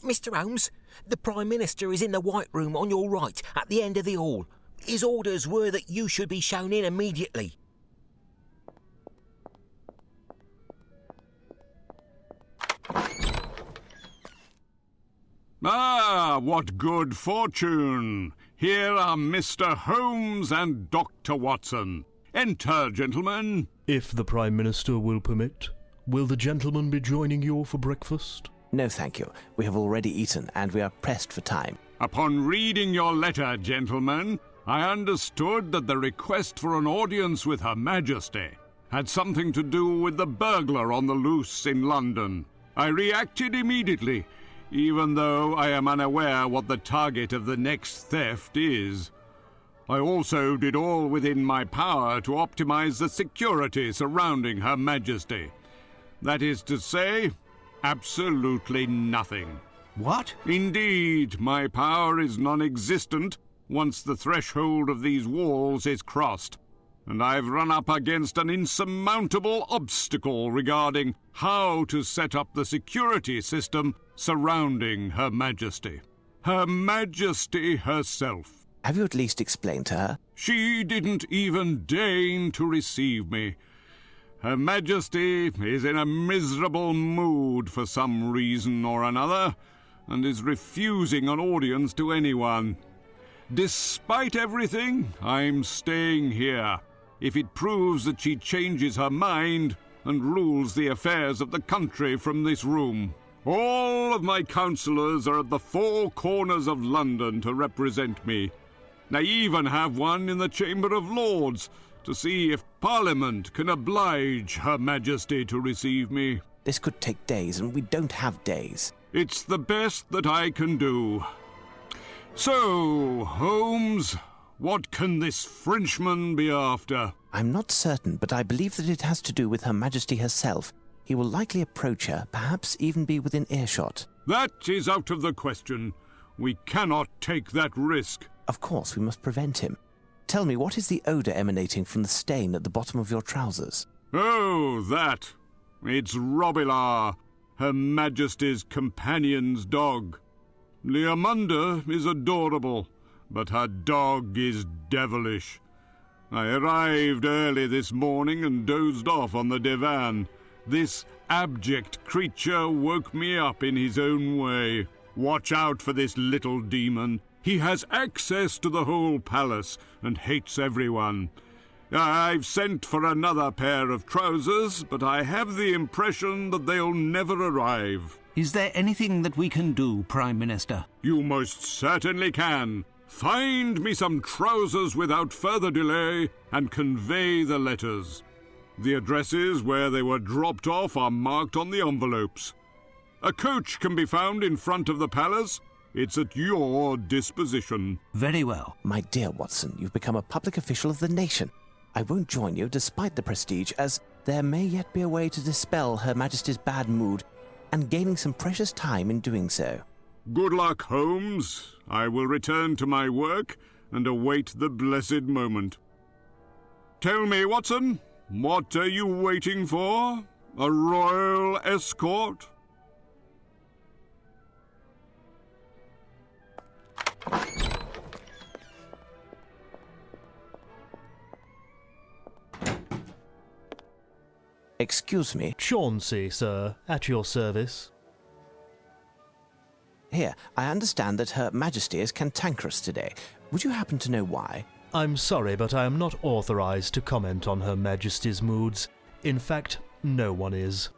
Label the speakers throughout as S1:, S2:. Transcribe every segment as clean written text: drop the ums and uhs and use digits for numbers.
S1: Mr. Holmes, the Prime Minister is in the White Room on your right, at the end of the hall. His orders were that you should be shown in immediately.
S2: Ah, what good fortune! Here are Mr. Holmes and Dr. Watson. Enter, gentlemen.
S3: If the Prime Minister will permit, will the gentleman be joining you for breakfast?
S4: No, thank you. We have already eaten, and we are pressed for time.
S2: Upon reading your letter, gentlemen, I understood that the request for an audience with Her Majesty had something to do with the burglar on the loose in London. I reacted immediately, even though I am unaware what the target of the next theft is. I also did all within my power to optimize the security surrounding Her Majesty. That is to say, absolutely nothing.
S5: What?
S2: Indeed, my power is non-existent once the threshold of these walls is crossed, and I've run up against an insurmountable obstacle regarding how to set up the security system surrounding Her Majesty. Her Majesty herself.
S4: Have you at least explained to her?
S2: She didn't even deign to receive me. Her Majesty is in a miserable mood for some reason or another, and is refusing an audience to anyone. Despite everything, I'm staying here, if it proves that she changes her mind and rules the affairs of the country from this room. All of my councillors are at the four corners of London to represent me. I even have one in the Chamber of Lords to see if Parliament can oblige Her Majesty to receive me.
S4: This could take days, and we don't have days.
S2: It's the best that I can do. So, Holmes, what can this Frenchman be after?
S4: I'm not certain, but I believe that it has to do with Her Majesty herself. He will likely approach her, perhaps even be within earshot.
S2: That is out of the question. We cannot take that risk.
S4: Of course, we must prevent him. Tell me, what is the odour emanating from the stain at the bottom of your trousers?
S2: Oh, that. It's Robillard, Her Majesty's companion's dog. Leomunda is adorable, but her dog is devilish. I arrived early this morning and dozed off on the divan. This abject creature woke me up in his own way. Watch out for this little demon. He has access to the whole palace and hates everyone. I've sent for another pair of trousers, but I have the impression that they'll never arrive.
S5: Is there anything that we can do, Prime Minister?
S2: You most certainly can. Find me some trousers without further delay and convey the letters. The addresses where they were dropped off are marked on the envelopes. A coach can be found in front of the palace. It's at your disposition.
S5: Very well.
S4: My dear Watson, you've become a public official of the nation. I won't join you despite the prestige, as there may yet be a way to dispel Her Majesty's bad mood, and gaining some precious time in doing so.
S2: Good luck, Holmes. I will return to my work and await the blessed moment. Tell me, Watson, what are you waiting for? A royal escort?
S4: Excuse me.
S3: Chauncey, sir, at your service.
S4: Here, I understand that Her Majesty is cantankerous today. Would you happen to know why?
S3: I'm sorry, but I am not authorized to comment on Her Majesty's moods. In fact, no one is.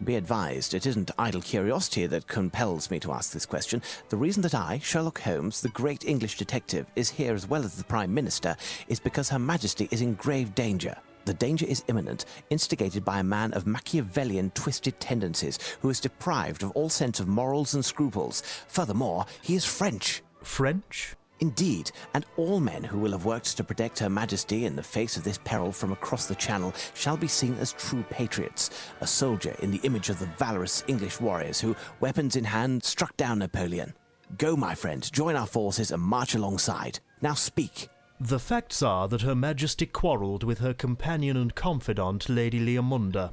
S4: Be advised, it isn't idle curiosity that compels me to ask this question. The reason that I, Sherlock Holmes, the great English detective, is here as well as the Prime Minister is because Her Majesty is in grave danger. The danger is imminent, instigated by a man of Machiavellian twisted tendencies who is deprived of all sense of morals and scruples. Furthermore, he is French.
S3: French?
S4: Indeed, and all men who will have worked to protect Her Majesty in the face of this peril from across the Channel shall be seen as true patriots, a soldier in the image of the valorous English warriors who, weapons in hand, struck down Napoleon. Go, my friend, join our forces and march alongside. Now speak.
S3: The facts are that Her Majesty quarrelled with her companion and confidant, Lady Leomunda.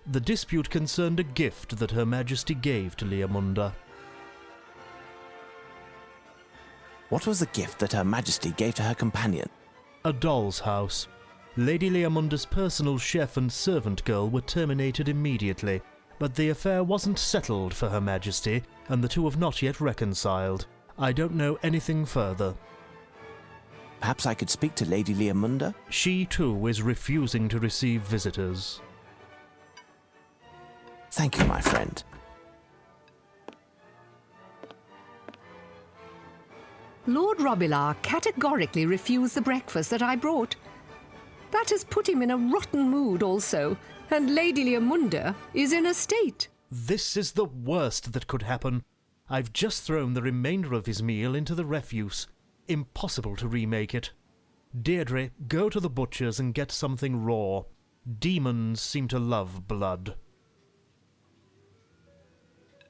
S3: The dispute concerned a gift that Her Majesty gave to Leomunda.
S4: What was the gift that Her Majesty gave to her companion?
S3: A doll's house. Lady Leomunda's personal chef and servant girl were terminated immediately, but the affair wasn't settled for Her Majesty, and the two have not yet reconciled. I don't know anything further.
S4: Perhaps I could speak to Lady Leomunda?
S3: She, too, is refusing to receive visitors.
S4: Thank you, my friend.
S6: Lord Robilar categorically refused the breakfast that I brought. That has put him in a rotten mood also, and Lady Leomunda is in a state.
S3: This is the worst that could happen. I've just thrown the remainder of his meal into the refuse. Impossible to remake it. Deirdre, go to the butcher's and get something raw. Demons seem to love blood.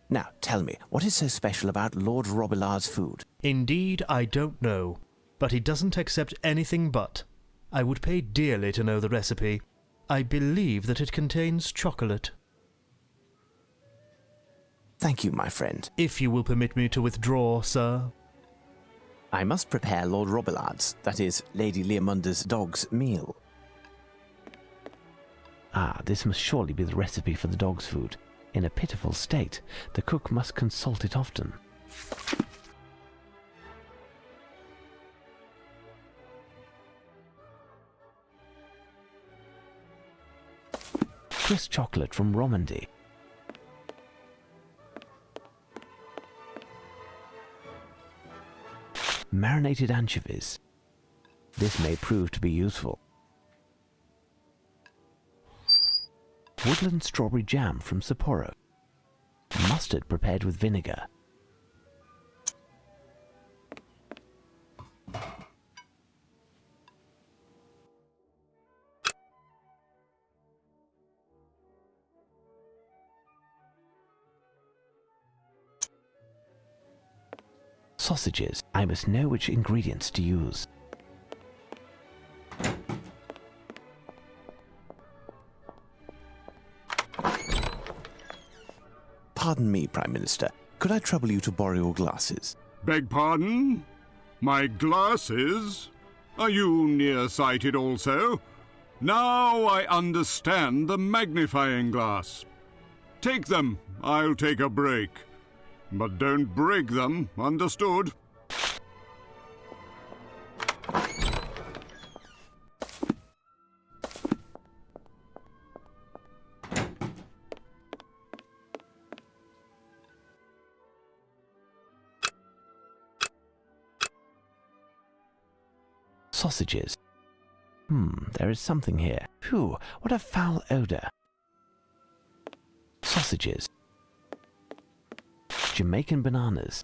S4: Now, tell me, what is so special about Lord Robilar's food?
S3: Indeed, I don't know. But he doesn't accept anything but. I would pay dearly to know the recipe. I believe that it contains chocolate.
S4: Thank you, my friend.
S3: If you will permit me to withdraw, sir.
S4: I must prepare Lord Robilard's, that is, Lady Leomunda's dog's meal. Ah, this must surely be the recipe for the dog's food. In a pitiful state, the cook must consult it often. Swiss chocolate from Romandy. Marinated anchovies. This may prove to be useful. Woodland strawberry jam from Sapporo. Mustard prepared with vinegar. Sausages. I must know which ingredients to use. Pardon me, Prime Minister. Could I trouble you to borrow your glasses?
S2: Beg pardon? My glasses? Are you nearsighted also? Now I understand the magnifying glass. Take them. I'll take a break. But don't break them, understood?
S4: Sausages. There is something here. Phew, what a foul odour. Sausages. Jamaican bananas.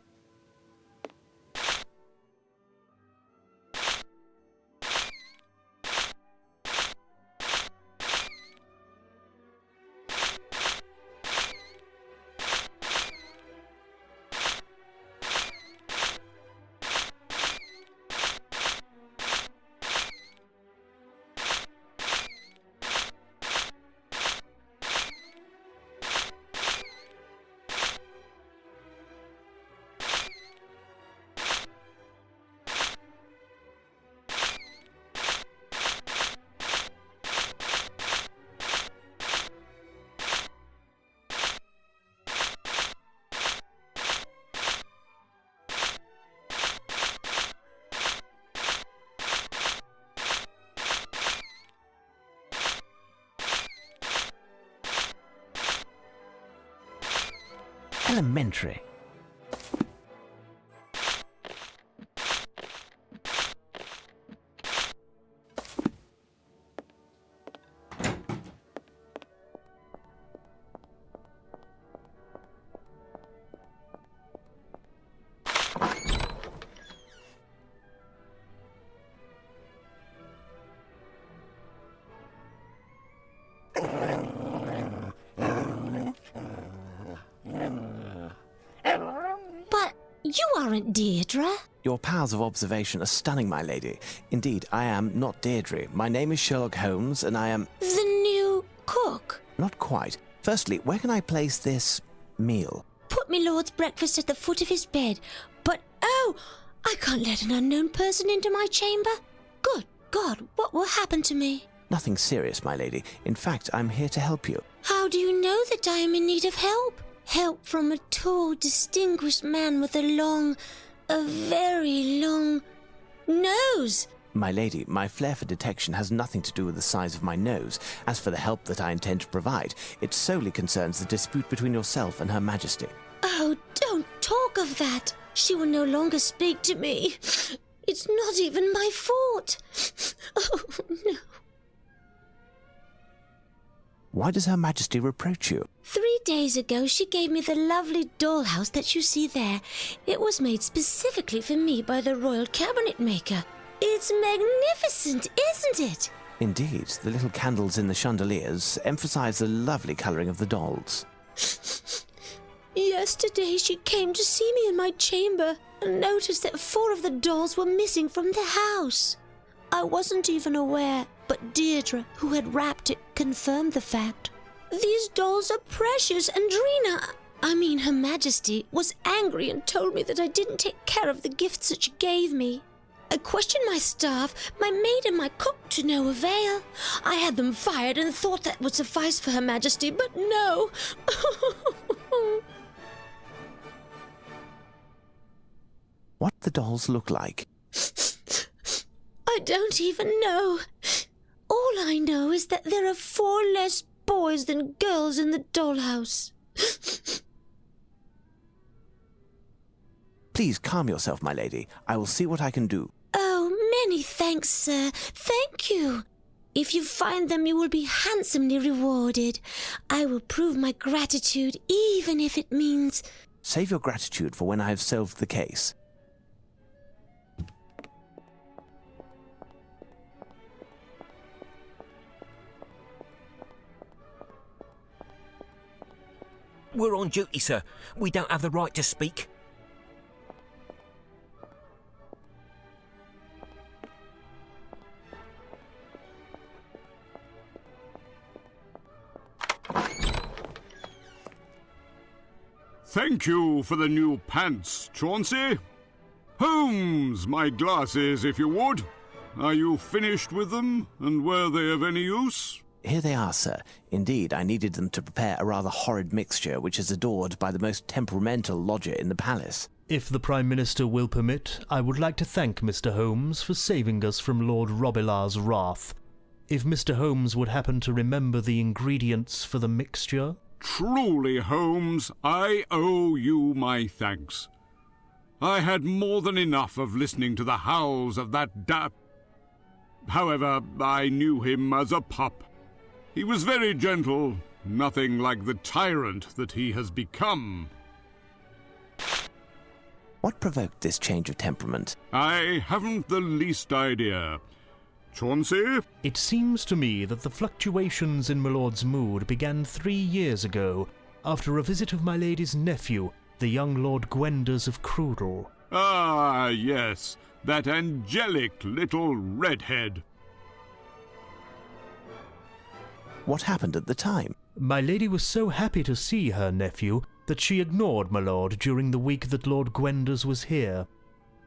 S4: Elementary.
S7: You aren't Deirdre.
S4: Your powers of observation are stunning, my lady. Indeed, I am not Deirdre. My name is Sherlock Holmes, and I am...
S7: The new cook.
S4: Not quite. Firstly, where can I place this meal?
S7: Put me lord's breakfast at the foot of his bed. But, oh, I can't let an unknown person into my chamber. Good God, what will happen to me?
S4: Nothing serious, my lady. In fact, I'm here to help you.
S7: How do you know that I am in need of help? Help from a tall, distinguished man with a very long nose.
S4: My lady, my flair for detection has nothing to do with the size of my nose. As for the help that I intend to provide, it solely concerns the dispute between yourself and Her Majesty.
S7: Oh, don't talk of that. She will no longer speak to me. It's not even my fault. Oh, no.
S4: Why does Her Majesty reproach you?
S7: 3 days ago, she gave me the lovely dollhouse that you see there. It was made specifically for me by the royal cabinet maker. It's magnificent, isn't it?
S4: Indeed, the little candles in the chandeliers emphasize the lovely colouring of the dolls.
S7: Yesterday, she came to see me in my chamber and noticed that 4 of the dolls were missing from the house. I wasn't even aware, but Deirdre, who had wrapped it, confirmed the fact. These dolls are precious, and Her Majesty, was angry and told me that I didn't take care of the gifts that she gave me. I questioned my staff, my maid and my cook, to no avail. I had them fired and thought that would suffice for Her Majesty, but no.
S4: What the dolls look like?
S7: I don't even know. All I know is that there are 4 less boys than girls in the dollhouse.
S4: Please calm yourself, my lady. I will see what I can do.
S7: Oh, many thanks, sir. Thank you. If you find them, you will be handsomely rewarded. I will prove my gratitude, even if it means...
S4: Save your gratitude for when I have solved the case.
S1: We're on duty, sir. We don't have the right to speak.
S2: Thank you for the new pants, Chauncey. Holmes, my glasses, if you would. Are you finished with them, and were they of any use?
S4: Here they are, sir. Indeed, I needed them to prepare a rather horrid mixture which is adored by the most temperamental lodger in the palace.
S3: If the Prime Minister will permit, I would like to thank Mr. Holmes for saving us from Lord Robilar's wrath. If Mr. Holmes would happen to remember the ingredients for the mixture...
S2: Truly, Holmes, I owe you my thanks. I had more than enough of listening to the howls of that However, I knew him as a pup. He was very gentle, nothing like the tyrant that he has become.
S4: What provoked this change of temperament?
S2: I haven't the least idea. Chauncey?
S3: It seems to me that the fluctuations in my lord's mood began 3 years ago, after a visit of my lady's nephew, the young Lord Gwenders of Crudel.
S2: Ah, yes, that angelic little redhead.
S4: What happened at the time?
S3: My lady was so happy to see her nephew that she ignored my lord during the week that Lord Gwenders was here.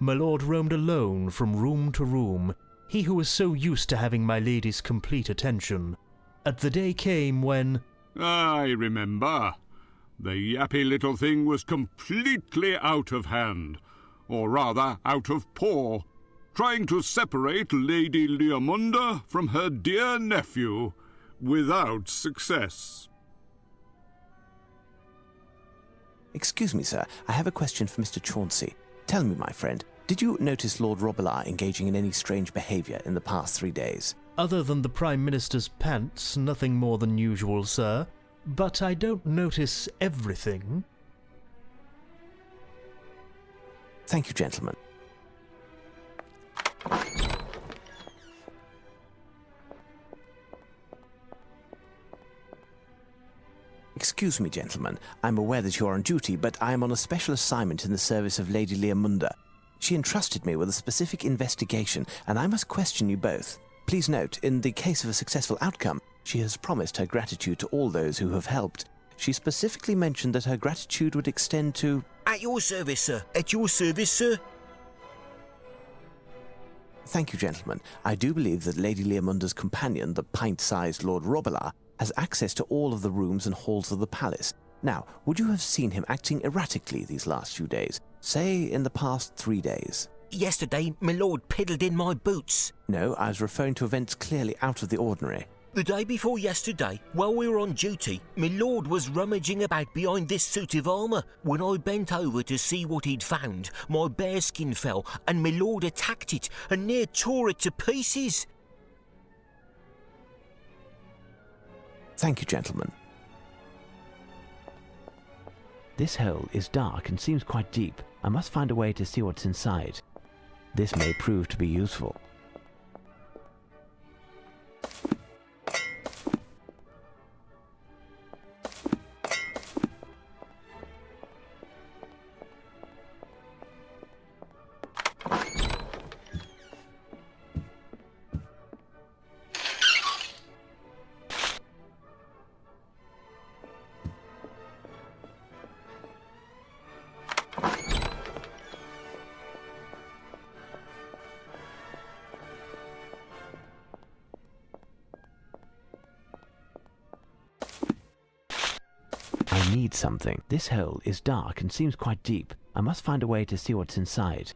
S3: My lord roamed alone from room to room, he who was so used to having my lady's complete attention. At the day came when...
S2: I remember. The yappy little thing was completely out of hand, or rather out of paw, trying to separate Lady Leomunda from her dear nephew, without success.
S4: Excuse me, sir. I have a question for Mr. Chauncey. Tell me, my friend, did you notice Lord Robilar engaging in any strange behaviour in the past 3 days?
S3: Other than the Prime Minister's pants, nothing more than usual, sir. But I don't notice everything.
S4: Thank you, gentlemen. Excuse me, gentlemen. I'm aware that you are on duty, but I am on a special assignment in the service of Lady Leomunda. She entrusted me with a specific investigation, and I must question you both. Please note, in the case of a successful outcome, She has promised her gratitude to all those who have helped. She specifically mentioned that her gratitude would extend to...
S1: At your service, sir. At your service, sir.
S4: Thank you, gentlemen. I do believe that Lady Leamunda's companion, the pint-sized Lord Robillard, has access to all of the rooms and halls of the palace. Now, would you have seen him acting erratically these last few days? Say, in the past 3 days?
S1: Yesterday, my lord piddled in my boots.
S4: No, I was referring to events clearly out of the ordinary.
S1: The day before yesterday, while we were on duty, my lord was rummaging about behind this suit of armour. When I bent over to see what he'd found, my bearskin fell, and my lord attacked it and near tore it to pieces.
S4: Thank you, gentlemen.
S8: This hole is dark and seems quite deep. I must find a way to see what's inside. This may prove to be useful. I need something. This hole is dark and seems quite deep. I must find a way to see what's inside.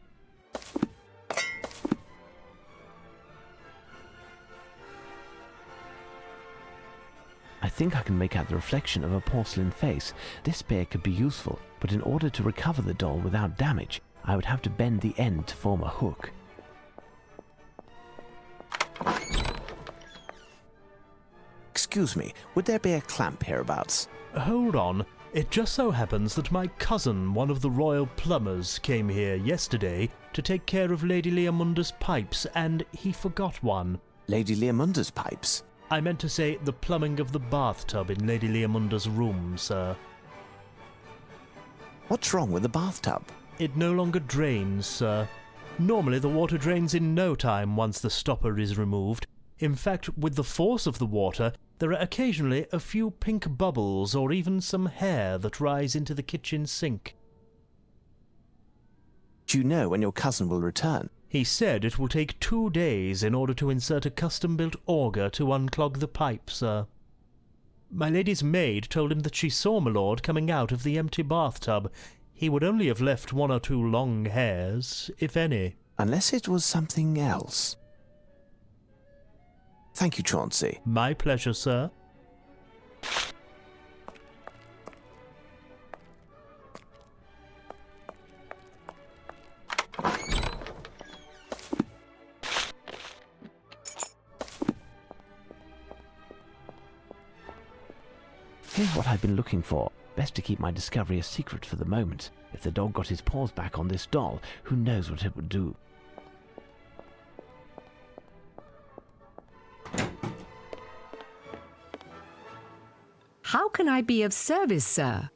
S8: I think I can make out the reflection of a porcelain face. This spear could be useful, but in order to recover the doll without damage, I would have to bend the end to form a hook.
S4: Excuse me, would there be a clamp hereabouts?
S3: Hold on. It just so happens that my cousin, one of the royal plumbers, came here yesterday to take care of Lady Leamunda's pipes, and he forgot one.
S4: Lady Leamunda's pipes?
S3: I meant to say the plumbing of the bathtub in Lady Leamunda's room, sir.
S4: What's wrong with the bathtub?
S3: It no longer drains, sir. Normally the water drains in no time once the stopper is removed. In fact, with the force of the water, there are occasionally a few pink bubbles or even some hair that rise into the kitchen sink.
S4: Do you know when your cousin will return?
S3: He said it will take 2 days in order to insert a custom-built auger to unclog the pipe, sir. My lady's maid told him that she saw my lord coming out of the empty bathtub. He would only have left 1 or 2 long hairs, if any.
S4: Unless it was something else. Thank you, Chauncey.
S3: My pleasure, sir.
S8: Here's what I've been looking for. Best to keep my discovery a secret for the moment. If the dog got his paws back on this doll, who knows what it would do.
S6: How can I be of service, sir?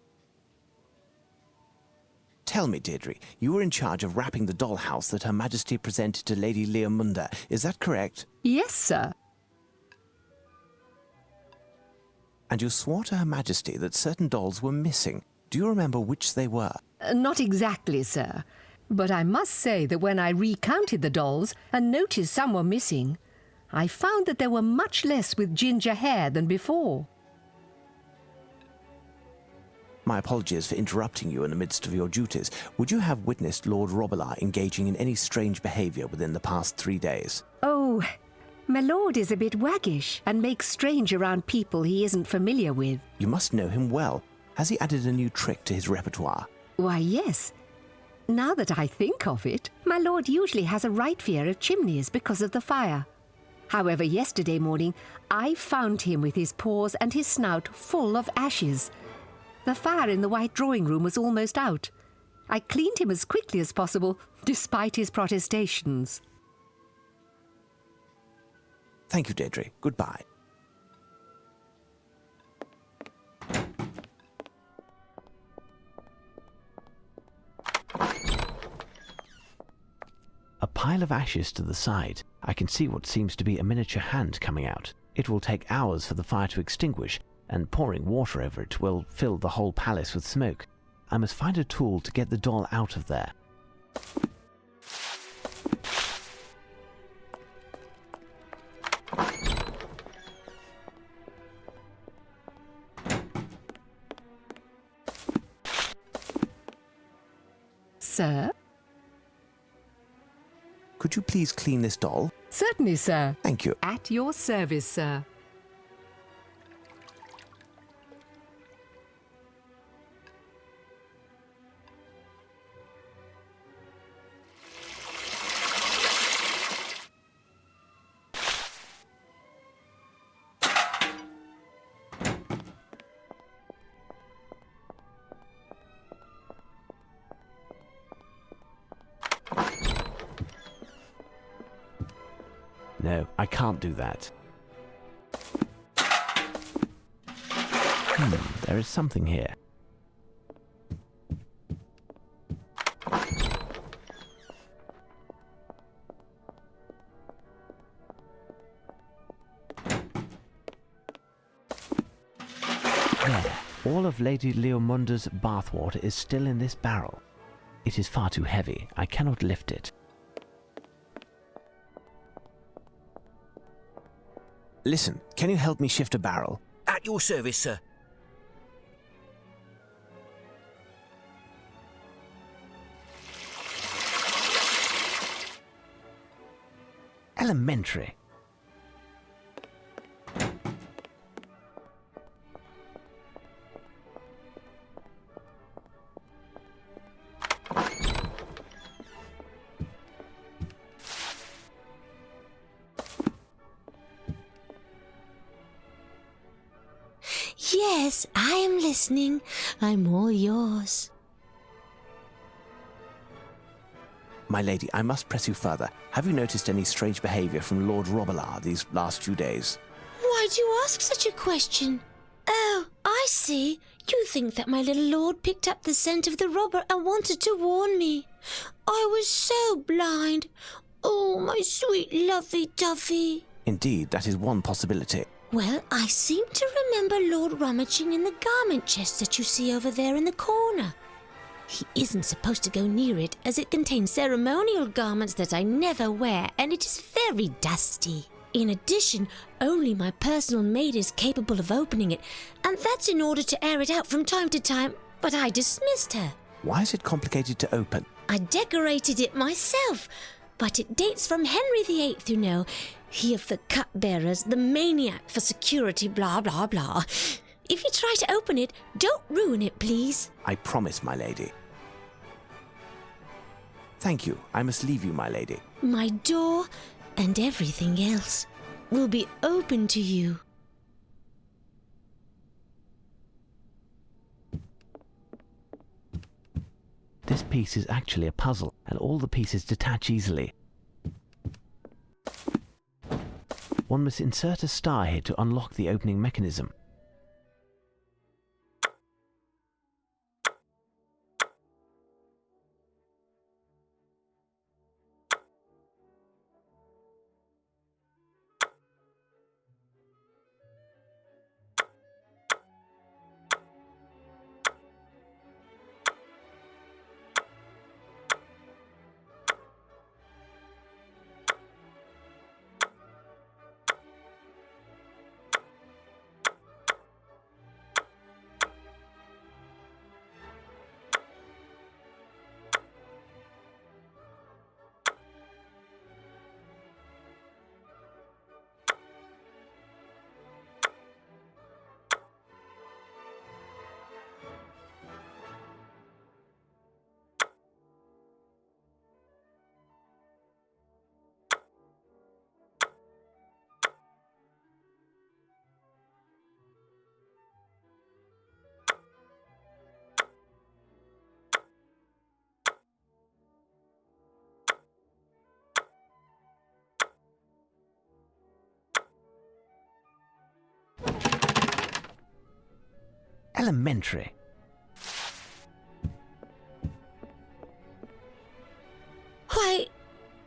S4: Tell me, Deirdre, you were in charge of wrapping the dollhouse that Her Majesty presented to Lady Leamunda. Is that correct?
S6: Yes, sir.
S4: And you swore to Her Majesty that certain dolls were missing. Do you remember which they were?
S6: Not exactly, sir. But I must say that when I recounted the dolls and noticed some were missing, I found that there were much less with ginger hair than before.
S4: My apologies for interrupting you in the midst of your duties. Would you have witnessed Lord Robillard engaging in any strange behaviour within the past 3 days?
S6: Oh, my lord is a bit waggish and makes strange around people he isn't familiar with.
S4: You must know him well. Has he added a new trick to his repertoire?
S6: Why, yes. Now that I think of it, my lord usually has a right fear of chimneys because of the fire. However, yesterday morning, I found him with his paws and his snout full of ashes. The fire in the white drawing room was almost out. I cleaned him as quickly as possible, despite his protestations.
S4: Thank you, Deirdre. Goodbye.
S8: A pile of ashes to the side. I can see what seems to be a miniature hand coming out. It will take hours for the fire to extinguish, and pouring water over it will fill the whole palace with smoke. I must find a tool to get the doll out of there.
S6: Sir?
S4: Could you please clean this doll?
S6: Certainly, sir.
S4: Thank you.
S6: At your service, sir.
S8: No, I can't do that. There is something here. There. All of Lady Leomunda's bathwater is still in this barrel. It is far too heavy. I cannot lift it.
S4: Listen, can you help me shift a barrel?
S1: At your service, sir.
S8: Elementary.
S7: Yes, I am listening. I'm all yours.
S4: My lady, I must press you further. Have you noticed any strange behaviour from Lord Robillard these last few days?
S7: Why do you ask such a question? Oh, I see. You think that my little lord picked up the scent of the robber and wanted to warn me. I was so blind. Oh, my sweet lovey-dovey.
S4: Indeed, that is one possibility.
S7: Well, I seem to remember Lord rummaging in the garment chest that you see over there in the corner. He isn't supposed to go near it, as it contains ceremonial garments that I never wear, and it is very dusty. In addition, only my personal maid is capable of opening it, and that's in order to air it out from time to time, but I dismissed her.
S4: Why is it complicated to open?
S7: I decorated it myself, but it dates from Henry VIII, you know. He of the cupbearers, the maniac for security, blah, blah, blah. If you try to open it, don't ruin it, please.
S4: I promise, my lady. Thank you. I must leave you, my lady.
S7: My door and everything else will be open to you.
S8: This piece is actually a puzzle, and all the pieces detach easily. One must insert a star here to unlock the opening mechanism. Elementary.
S7: Why,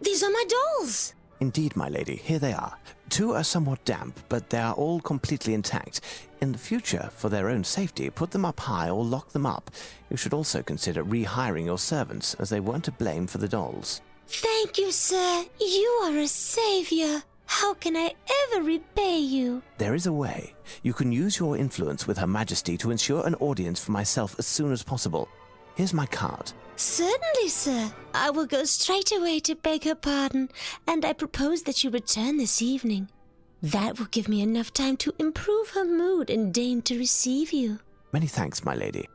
S7: these are my dolls.
S4: Indeed, my lady. Here they are. 2 are somewhat damp, but they are all completely intact. In the future, for their own safety, put them up high or lock them up. You should also consider rehiring your servants, as they weren't to blame for the dolls.
S7: Thank you, sir. You are a savior. How can I ever repay you?
S4: There is a way. You can use your influence with Her Majesty to ensure an audience for myself as soon as possible. Here's my card.
S7: Certainly, sir. I will go straight away to beg her pardon, and I propose that you return this evening. That will give me enough time to improve her mood and deign to receive you.
S4: Many thanks, my lady.